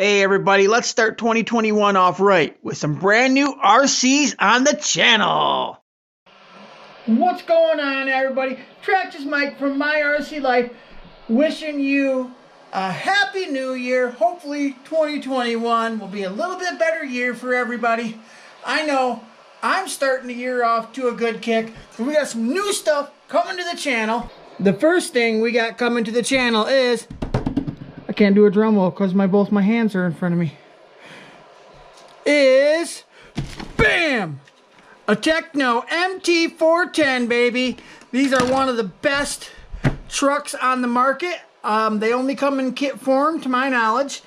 Hey everybody, let's start 2021 off right with some brand new RCs on the channel. What's going on, everybody? Tractor's Mike from My RC Life, wishing you a happy new year. Hopefully 2021 will be a little bit better year for everybody. I know I'm starting the year off to a good kick, and we got some new stuff coming to the channel. The first thing we got coming to the channel is, I can't do a drum roll because both my hands are in front of me, is BAM! A Tekno MT-410, baby. These are one of the best trucks on the market. They only come in kit form, to my knowledge.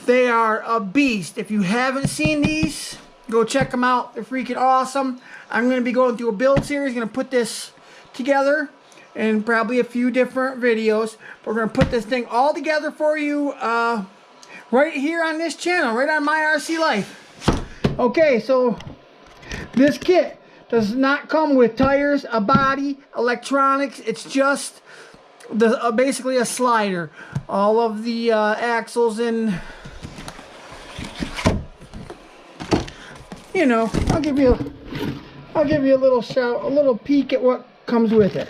They are a beast. If you haven't seen these, go check them out. They're freaking awesome. I'm going to be going through a build series. Going to put this together in probably a few different videos. We're going to put this thing all together for you right here on this channel, right on My RC Life. Okay, so this kit does not come with tires, a body, electronics. It's just basically a slider. All of the axles and, you know, I'll give you a little peek at what comes with it.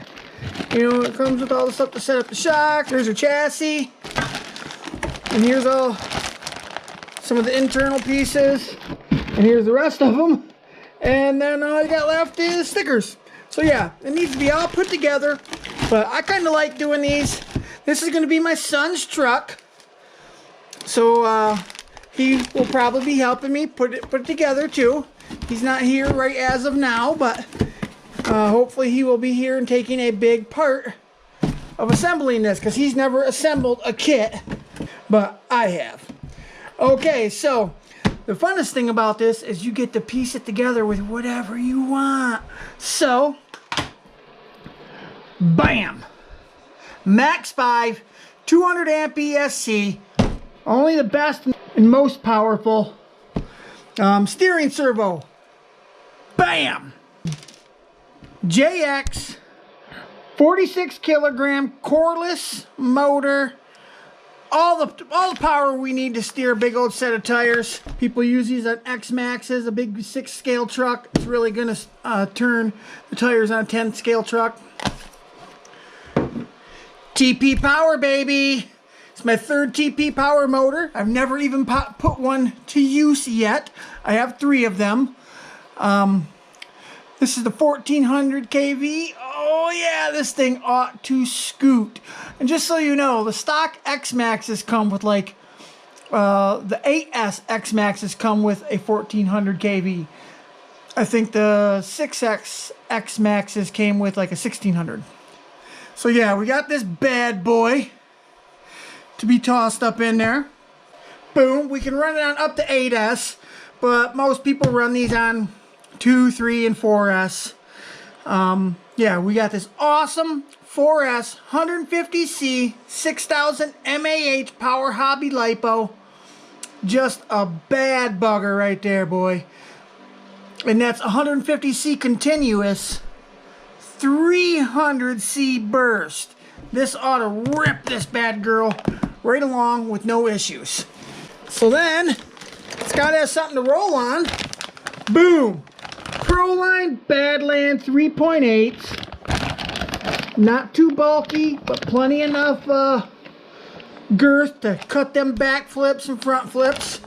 You know, it comes with all the stuff to set up the shock. There's your chassis, and here's some of the internal pieces, and here's the rest of them. And then all you got left is stickers. So yeah, it needs to be all put together, but I kind of like doing these. This is going to be my son's truck, so he will probably be helping me put it together too. He's not here right as of now, but hopefully he will be here and taking a big part of assembling this, because he's never assembled a kit, but I have. Okay, so the funnest thing about this is you get to piece it together with whatever you want. So, bam! Max 5, 200 amp ESC, only the best and most powerful steering servo. Bam! JX 46 kilogram cordless motor. All the power we need to steer a big old set of tires. People use these on X-Maxes, a big 6 scale truck. It's really gonna turn the tires on a 10 scale truck. TP power, baby. It's my third TP power motor. I've never even put one to use yet. I have 3 of them. This is the 1400 kV. Oh yeah, this thing ought to scoot. And just so you know, the stock X-Maxes come with like, the 8S X-Maxes come with a 1400 kV. I think the 6X X-Maxes came with like a 1600. So yeah, we got this bad boy to be tossed up in there. Boom, we can run it on up to 8S, but most people run these on 2, 3, and 4S. Yeah, we got this awesome 4S 150C 6000 mAh power hobby lipo. Just a bad bugger right there, boy. And that's 150C continuous, 300C burst. This ought to rip this bad girl right along with no issues. So then, it's got to have something to roll on. Boom! Proline Badland 3.8s. Not too bulky, but plenty enough girth to cut them back flips and front flips.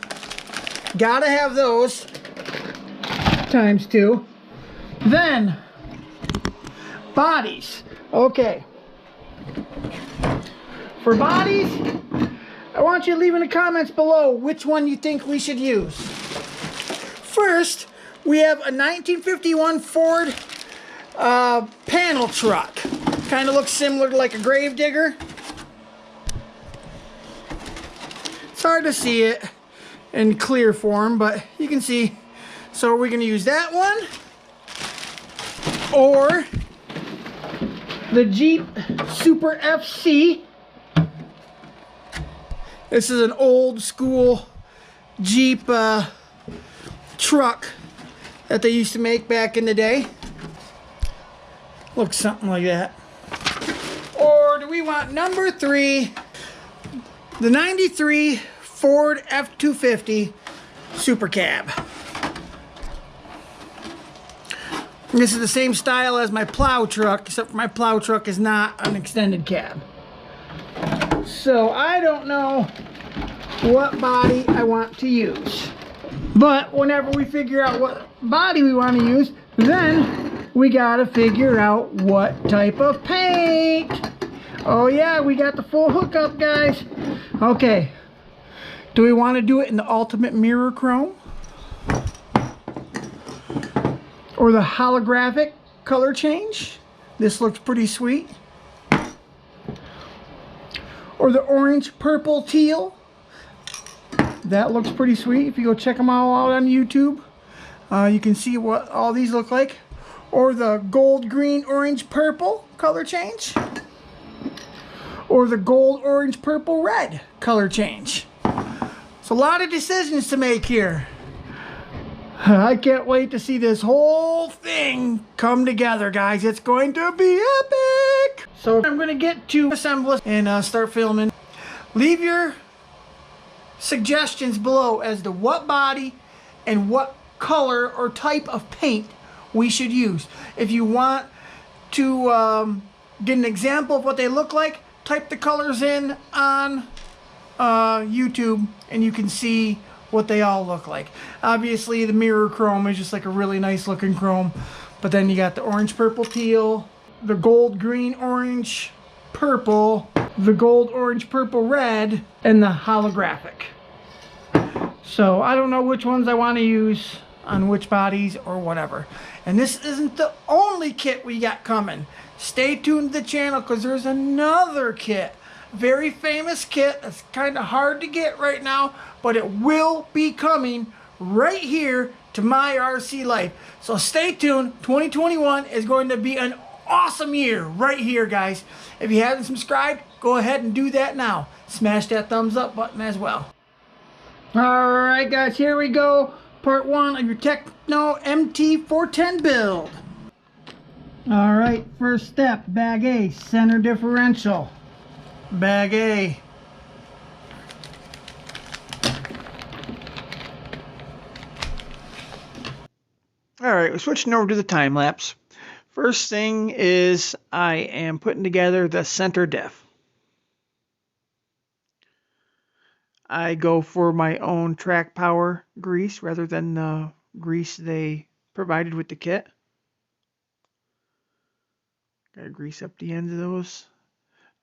Gotta have those times 2. Then, bodies. Okay. For bodies, I want you to leave in the comments below which one you think we should use. First, we have a 1951 Ford panel truck. Kind of looks similar to like a grave digger. It's hard to see it in clear form, but you can see. So we're going to use that one. Or the Jeep Super FC. This is an old school Jeep truck that they used to make back in the day. Looks something like that. Or do we want number 3, the 93 Ford F-250 Super Cab. This is the same style as my plow truck, except for my plow truck is not an extended cab. So I don't know what body I want to use. But whenever we figure out what body we want to use, then we gotta figure out what type of paint. Oh yeah, we got the full hookup, guys. Okay, do we want to do it in the ultimate mirror chrome? Or the holographic color change? This looks pretty sweet. Or the orange, purple, teal? That looks pretty sweet. If you go check them all out on YouTube, you can see what all these look like. Or the gold, green, orange, purple color change. Or the gold, orange, purple, red color change. So a lot of decisions to make here. I can't wait to see this whole thing come together, guys. It's going to be epic. So I'm going to get to assemble and start filming. Leave your suggestions below as to what body and what color or type of paint we should use. If you want to get an example of what they look like, type the colors in on YouTube and you can see what they all look like. Obviously the mirror chrome is just like a really nice looking chrome, but then you got the orange, purple, teal, the gold, green, orange, purple, the gold, orange, purple, red, and the holographic. So I don't know which ones I want to use on which bodies or whatever. And this isn't the only kit we got coming. Stay tuned to the channel because there's another kit. Very famous kit that's kind of hard to get right now, but it will be coming right here to my RC life. So stay tuned. 2021 is going to be an awesome year right here, guys. If you haven't subscribed, go ahead and do that now. Smash that thumbs up button as well. Alright guys, here we go. Part 1 of your Tekno MT-410 build. Alright, first step, bag A, center differential. Bag A. Alright, we're switching over to the time lapse. First thing is I am putting together the center diff. I go for my own track power grease rather than the grease they provided with the kit. Gotta grease up the ends of those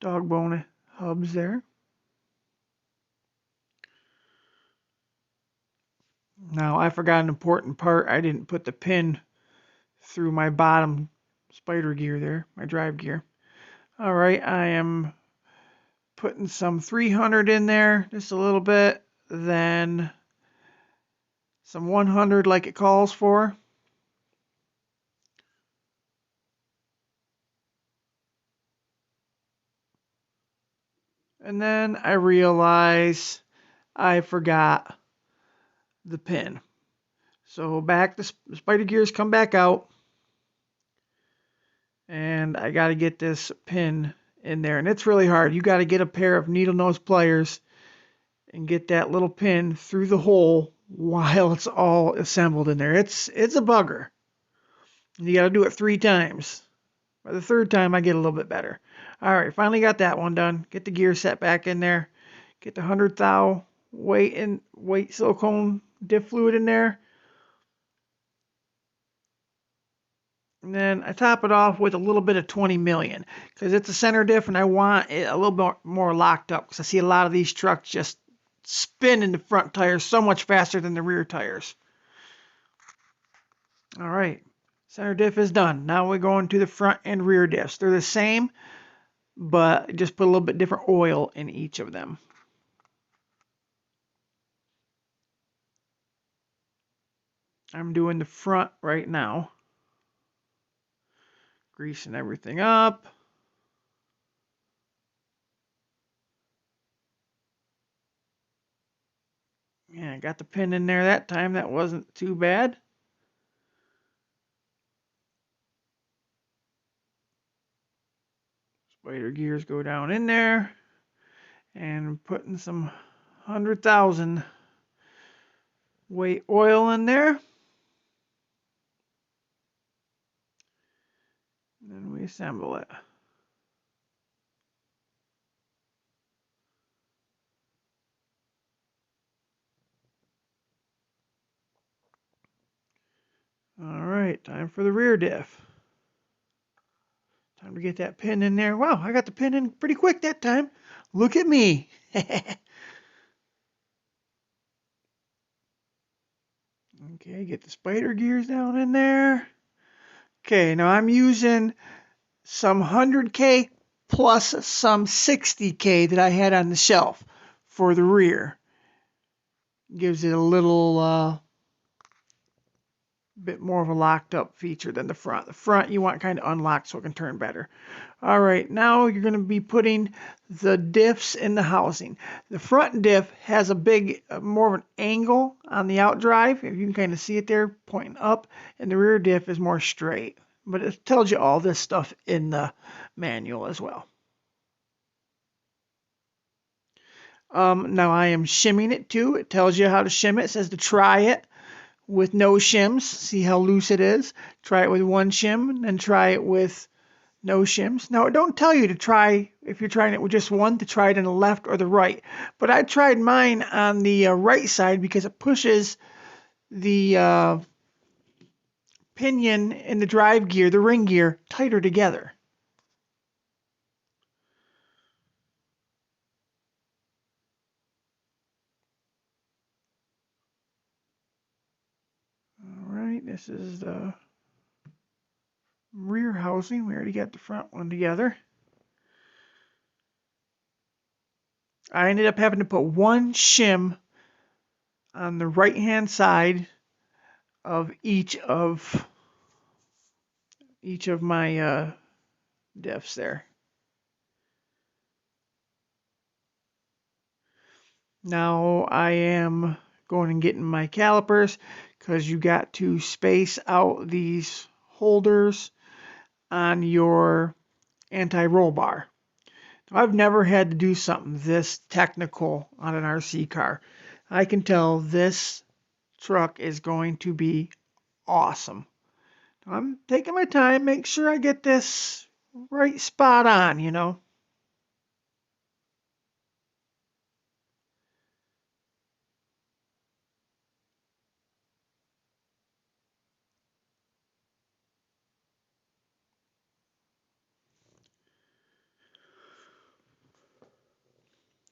dog bone hubs there. Now I forgot an important part. I didn't put the pin through my bottom spider gear there, my drive gear. Alright, I am putting some 300 in there, just a little bit, then some 100 like it calls for. And then I realize I forgot the pin. So back the spider gears come back out. And I got to get this pin in there. And it's really hard. You got to get a pair of needle nose pliers and get that little pin through the hole while it's all assembled in there. It's a bugger. You got to do it 3 times. By the 3rd time, I get a little bit better. All right, finally got that one done. Get the gear set back in there. Get the 100 thou weight silicone diff fluid in there. And then I top it off with a little bit of 20 million because it's a center diff and I want it a little bit more locked up because I see a lot of these trucks just spin in the front tires so much faster than the rear tires. All right, center diff is done. Now we're going to the front and rear diffs. They're the same, but just put a little bit different oil in each of them. I'm doing the front right now. Greasing everything up. Yeah, I got the pin in there that time. That wasn't too bad. Spider gears go down in there. And putting some 100,000 weight oil in there. Then we assemble it. All right, time for the rear diff. Time to get that pin in there. Wow, I got the pin in pretty quick that time. Look at me. Okay, get the spider gears down in there. Okay, now I'm using some 100K plus some 60K that I had on the shelf for the rear. Gives it a little bit more of a locked up feature than the front. The front you want kind of unlocked so it can turn better. All right, now you're going to be putting the diffs in the housing. The front diff has a big, more of an angle on the outdrive. If you can kind of see it there pointing up, and the rear diff is more straight. But it tells you all this stuff in the manual as well. Now I am shimming it too. It tells you how to shim it. It says to try it with no shims. See how loose it is. Try it with one shim, and try it with no shims. Now, it don't tell you to try, if you're trying it with just one, to try it on the left or the right. But I tried mine on the right side because it pushes the pinion and the drive gear, the ring gear, tighter together. All right, this is the rear housing. We already got the front one together. I ended up having to put one shim on the right hand side of each of my diffs there. Now I am going and getting my calipers because you got to space out these holders on your anti-roll bar. Now, I've never had to do something this technical on an RC car. I can tell this truck is going to be awesome. I'm taking my time, make sure I get this right spot on, you know.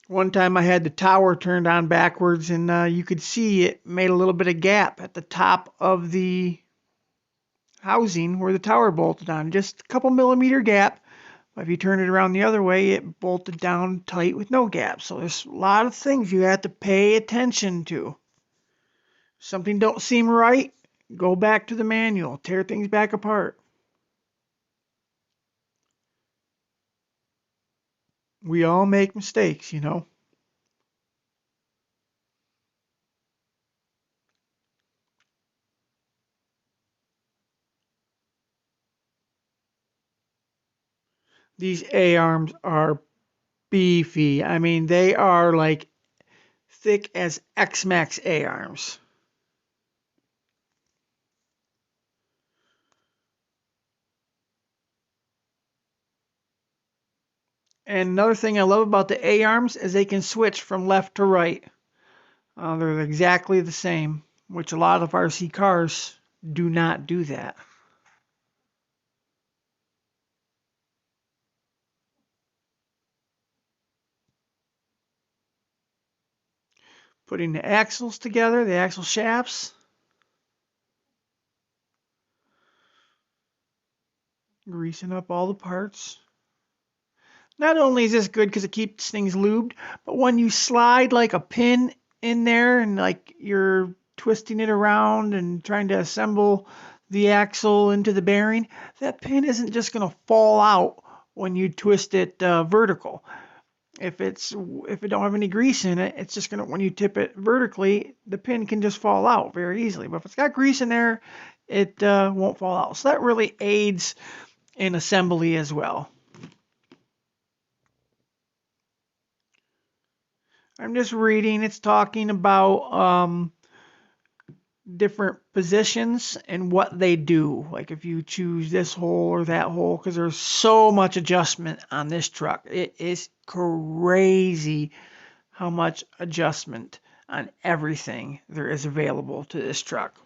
One time I had the tower turned on backwards, and you could see it made a little bit of gap at the top of the housing where the tower bolted on. Just a couple millimeter gap. But if you turn it around the other way, it bolted down tight with no gap. So there's a lot of things you have to pay attention to. If something don't seem right, go back to the manual. Tear things back apart. We all make mistakes, you know. These A-arms are beefy. I mean, they are like thick as X-Max A-arms. And another thing I love about the A-arms is they can switch from left to right. They're exactly the same, which a lot of RC cars do not do that. Putting the axles together, the axle shafts. Greasing up all the parts. Not only is this good because it keeps things lubed, but when you slide like a pin in there and like you're twisting it around and trying to assemble the axle into the bearing, that pin isn't just going to fall out when you twist it vertical. If it don't have any grease in it, it's just gonna, when you tip it vertically, the pin can just fall out very easily. But if it's got grease in there, it won't fall out. So that really aids in assembly as well. I'm just reading. It's talking about different positions and what they do. Like if you choose this hole or that hole, because there's so much adjustment on this truck. It is crazy how much adjustment on everything there is available to this truck.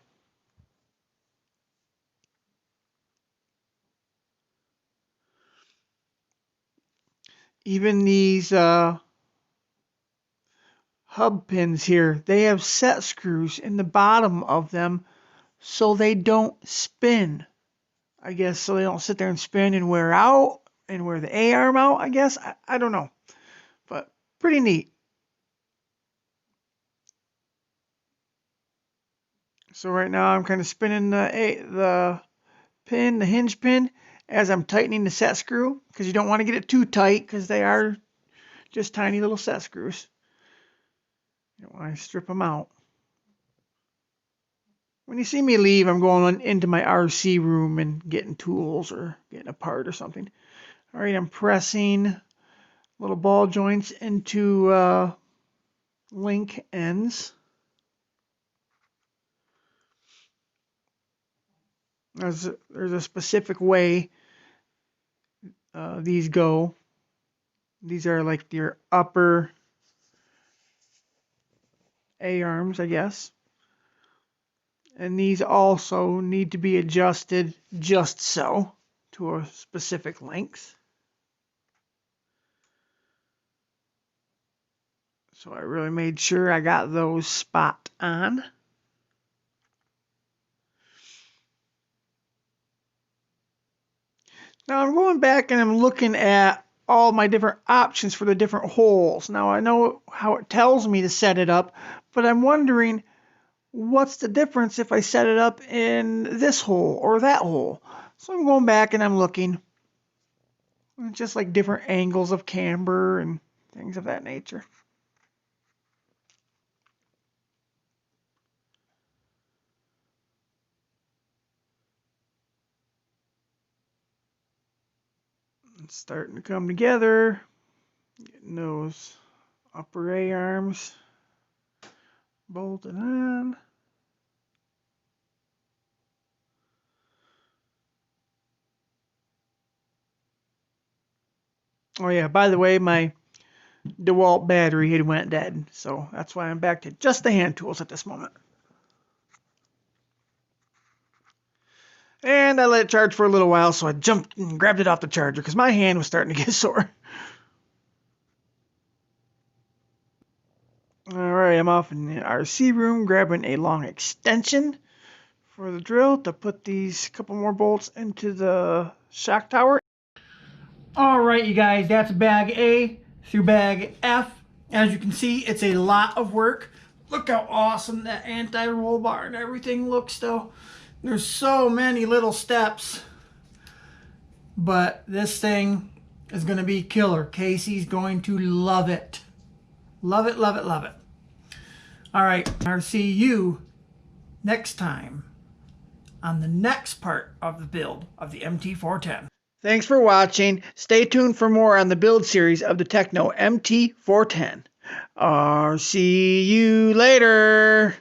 Even these hub pins here, they have set screws in the bottom of them so they don't spin. I guess so they don't sit there and spin and wear out and wear the A-arm out, I guess. I don't know. But pretty neat. So right now I'm kind of spinning the pin, the hinge pin, as I'm tightening the set screw, because you don't want to get it too tight because they are just tiny little set screws. You don't want to strip them out. When you see me leave, I'm going into my RC room and getting tools or getting a part or something. All right, I'm pressing little ball joints into link ends. There's a specific way these go. These are like your upper A-arms, I guess. And these also need to be adjusted just so to a specific length. So I really made sure I got those spot on. Now I'm going back and I'm looking at all my different options for the different holes. Now I know how it tells me to set it up, but I'm wondering what's the difference if I set it up in this hole or that hole. So I'm going back and I'm looking. Just like different angles of camber and things of that nature. It's starting to come together. Getting those upper A arms bolted on. Oh yeah, by the way, my DeWalt battery had went dead, so that's why I'm back to just the hand tools at this moment. And I let it charge for a little while, so I jumped and grabbed it off the charger because my hand was starting to get sore. Alright, I'm off in the RC room grabbing a long extension for the drill to put these couple more bolts into the shock tower. Alright, you guys, that's bag A through bag F. As you can see, it's a lot of work. Look how awesome that anti-roll bar and everything looks though. There's so many little steps. But this thing is going to be killer. Casey's going to love it. Love it, love it, love it. Alright, I'll see you next time on the next part of the build of the MT-410. Thanks for watching. Stay tuned for more on the build series of the Tekno MT-410. See you later.